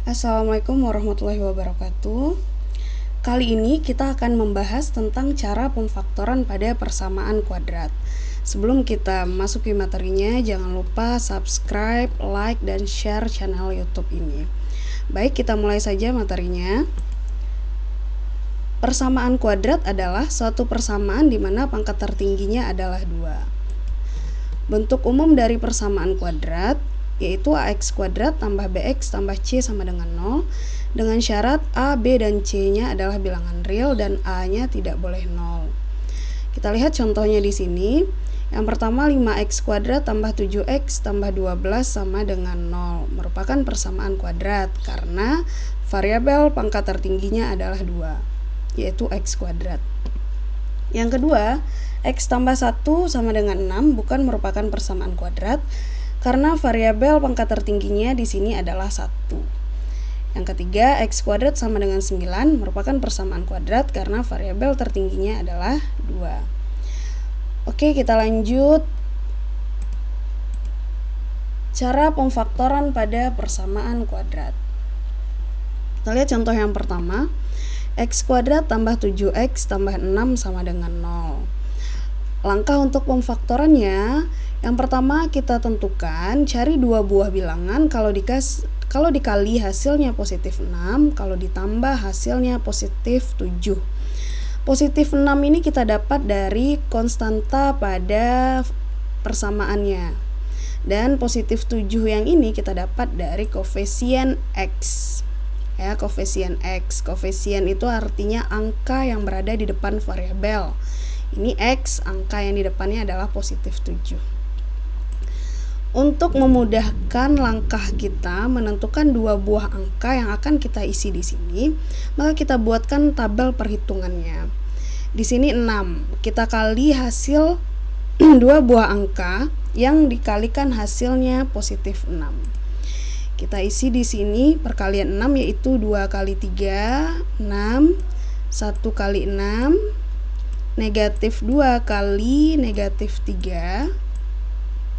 Assalamualaikum warahmatullahi wabarakatuh. Kali ini kita akan membahas tentang cara pemfaktoran pada persamaan kuadrat. Sebelum kita masuki materinya, jangan lupa subscribe, like, dan share channel YouTube ini. Baik, kita mulai saja materinya. Persamaan kuadrat adalah suatu persamaan di mana pangkat tertingginya adalah 2. Bentuk umum dari persamaan kuadrat yaitu ax kuadrat tambah bx tambah c sama dengan 0, dengan syarat a, b, dan c-nya adalah bilangan real dan a-nya tidak boleh 0. Kita lihat contohnya di sini. Yang pertama 5x kuadrat tambah 7x tambah 12 sama dengan 0 merupakan persamaan kuadrat karena variabel pangkat tertingginya adalah 2, yaitu x kuadrat. Yang kedua, x tambah 1 sama dengan 6 bukan merupakan persamaan kuadrat karena variabel pangkat tertingginya di sini adalah 1. Yang ketiga, x kuadrat sama dengan 9 merupakan persamaan kuadrat karena variabel tertingginya adalah 2. Oke, kita lanjut. Cara pemfaktoran pada persamaan kuadrat. Kita lihat contoh yang pertama. X kuadrat tambah 7x tambah 6 sama dengan 0. Langkah untuk pemfaktorannya, yang pertama kita tentukan cari dua buah bilangan kalau dikali hasilnya positif 6, kalau ditambah hasilnya positif 7. Positif 6 ini kita dapat dari konstanta pada persamaannya. Dan positif 7 yang ini kita dapat dari koefisien X. Ya, koefisien X. Koefisien itu artinya angka yang berada di depan variabel. Ini X, angka yang di depannya adalah positif 7. Untuk memudahkan langkah kita menentukan dua buah angka yang akan kita isi di sini, maka kita buatkan tabel perhitungannya. Di sini 6. Kita kali hasil dua buah angka yang dikalikan hasilnya positif 6. Kita isi di sini perkalian 6 yaitu 2 kali 3, 6, 1 kali 6, negatif 2 kali negatif 3,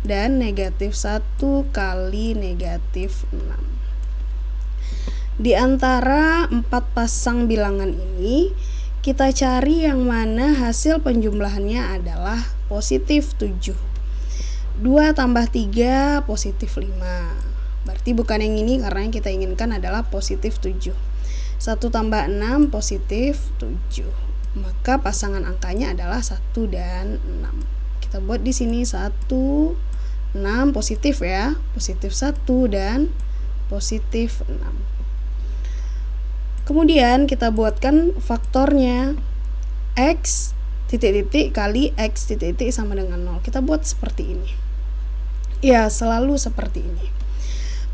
dan negatif 1 kali negatif 6. Di antara 4 pasang bilangan ini, kita cari yang mana hasil penjumlahannya adalah positif 7. 2 tambah 3 positif 5. Berarti bukan yang ini karena yang kita inginkan adalah positif 7. 1 tambah 6 positif 7. Maka pasangan angkanya adalah 1 dan 6. Kita buat di sini 1, 6 positif ya. Positif 1 dan positif 6. Kemudian kita buatkan faktornya. X titik-titik kali X titik-titik sama dengan 0. Kita buat seperti ini. Ya, selalu seperti ini.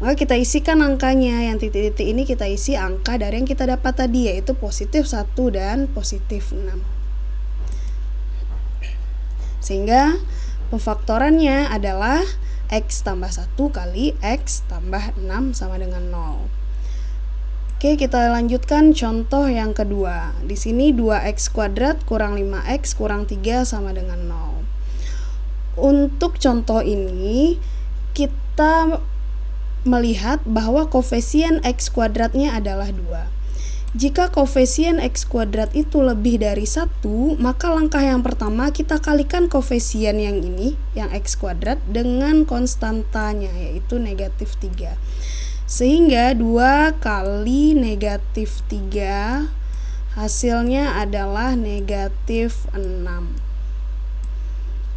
Maka kita isikan angkanya, yang titik-titik ini kita isi angka dari yang kita dapat tadi yaitu positif 1 dan positif 6. Sehingga pemfaktorannya adalah X tambah 1 kali X tambah 6 sama dengan 0. Oke, kita lanjutkan contoh yang kedua. Di sini 2x kuadrat kurang 5x kurang 3 sama dengan 0. Untuk contoh ini kita melihat bahwa koefisien x kuadratnya adalah 2. Jika koefisien x kuadrat itu lebih dari 1, maka langkah yang pertama kita kalikan koefisien yang ini, yang x kuadrat, dengan konstantanya, yaitu negatif 3. Sehingga 2 kali negatif 3 hasilnya adalah negatif 6.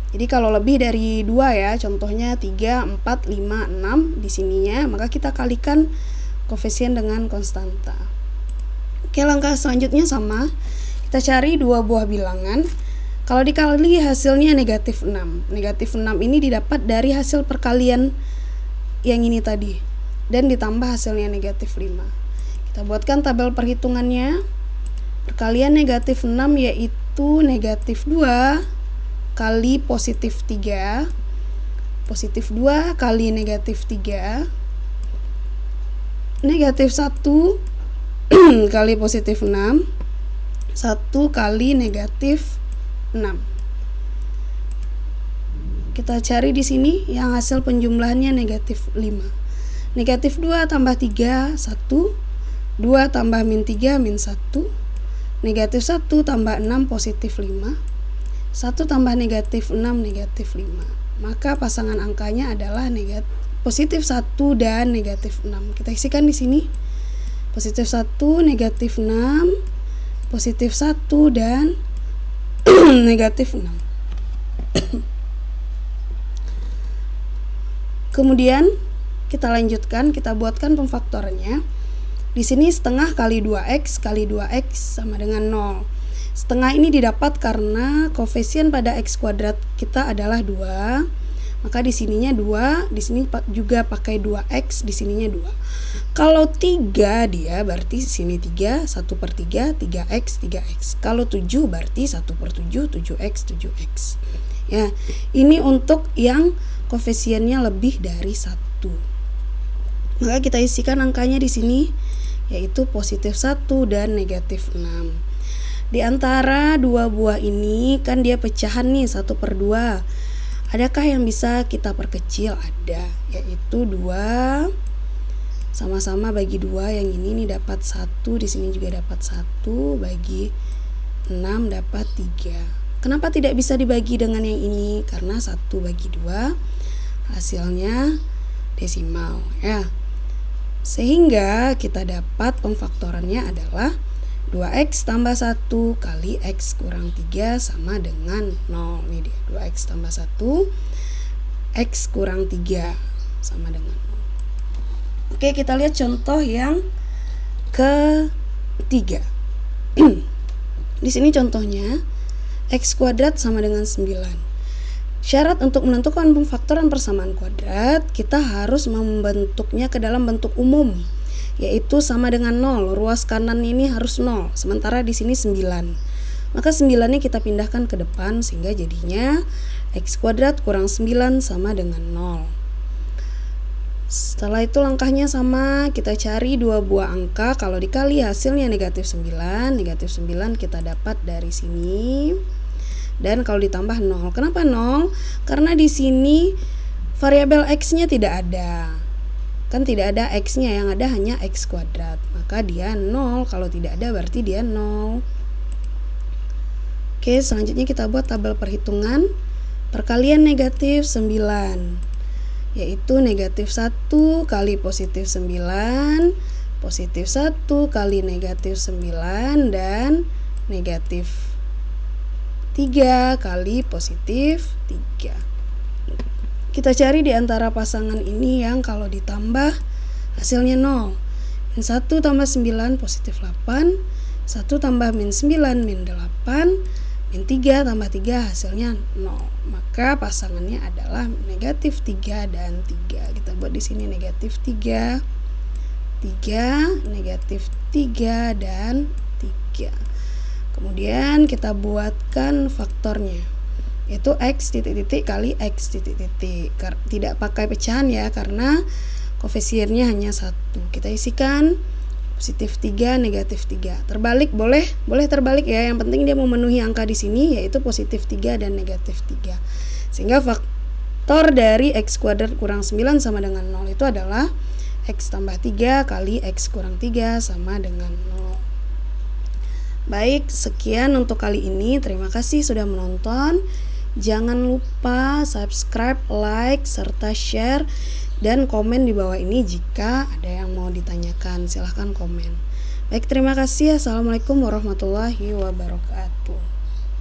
Jadi kalau lebih dari 2 ya, contohnya 3, 4, 5, 6 di sininya, maka kita kalikan koefisien dengan konstanta. Oke, langkah selanjutnya sama. Kita cari dua buah bilangan. Kalau dikali hasilnya negatif 6. Negatif 6 ini didapat dari hasil perkalian yang ini tadi. Dan ditambah hasilnya negatif 5. Kita buatkan tabel perhitungannya. Perkalian negatif 6 yaitu negatif 2 kali positif 3, positif 2 kali negatif 3, negatif 1 kali positif 6, 1 kali negatif 6. Kita cari di sini yang hasil penjumlahannya negatif 5. Negatif 2 tambah 3, 1. 2 tambah min 3, min 1. Negatif 1 tambah 6, positif 5. 1 tambah negatif 6, negatif 5. Maka pasangan angkanya adalah positif 1 dan negatif 6. Kita isikan di sini. Positif 1, negatif 6, positif 1 dan negatif 6. Kemudian kita lanjutkan, kita buatkan pemfaktorannya. Di sini setengah kali 2x kali 2x sama dengan 0. Setengah ini didapat karena koefisien pada x kuadrat kita adalah 2. Maka di sininya 2, di sini juga pakai 2x, di sininya 2. Kalau 3 dia berarti sini 3, 1/3, 3x, 3x. Kalau 7 berarti 1/7, 7x, 7x. Ya, ini untuk yang koefisiennya lebih dari 1. Maka kita isikan angkanya di sini, yaitu positif 1 dan negatif 6. Di antara dua buah ini kan dia pecahan nih 1/2. Adakah yang bisa kita perkecil? Ada, yaitu 2 sama-sama bagi 2. Yang ini nih dapat 1, di sini juga dapat 1, bagi 6 dapat 3. Kenapa tidak bisa dibagi dengan yang ini? Karena 1 bagi 2 hasilnya desimal ya. Sehingga kita dapat pemfaktorannya adalah 2x tambah 1 kali x kurang 3 sama dengan 0. Ini dia, 2x tambah 1 x kurang 3 sama dengan 0. Oke, kita lihat contoh yang ketiga. Di sini contohnya x kuadrat sama dengan 9. Syarat untuk menentukan pemfaktoran persamaan kuadrat, kita harus membentuknya ke dalam bentuk umum, yaitu sama dengan 0. Ruas kanan ini harus 0, sementara di sini 9. Maka 9-nya kita pindahkan ke depan sehingga jadinya x kuadrat kurang 9 sama dengan 0. Setelah itu langkahnya sama, kita cari dua buah angka. Kalau dikali hasilnya negatif 9, negatif 9 kita dapat dari sini. Dan kalau ditambah 0. Kenapa 0? Karena di sini variabel x-nya tidak ada. Kan tidak ada x-nya, yang ada hanya x kuadrat. Maka dia 0. Kalau tidak ada berarti dia 0. Oke, selanjutnya kita buat tabel perhitungan perkalian negatif 9, yaitu negatif 1 kali positif 9, positif 1 kali negatif 9, dan negatif 3 kali positif 3. Kita cari di antara pasangan ini yang kalau ditambah hasilnya 0. Min 1 tambah 9 positif 8, 1 tambah min 9 min 8, min 3 tambah 3 hasilnya 0. Maka pasangannya adalah negatif 3 dan 3. Kita buat di sini negatif 3, 3, negatif 3, dan 3. Kemudian kita buatkan faktornya, yaitu x titik-titik kali x titik-titik. Tidak pakai pecahan ya, karena koefisiennya hanya 1. Kita isikan positif 3, negatif 3. Terbalik boleh terbalik ya. Yang penting dia memenuhi angka di sini, yaitu positif 3 dan negatif 3. Sehingga faktor dari x kuadrat kurang 9 sama dengan 0 itu adalah x tambah 3 kali x kurang 3 sama dengan 0. Baik, sekian untuk kali ini. Terima kasih sudah menonton. Jangan lupa subscribe, like, serta share dan komen di bawah ini jika ada yang mau ditanyakan. Silahkan komen. Baik, terima kasih. Assalamualaikum warahmatullahi wabarakatuh.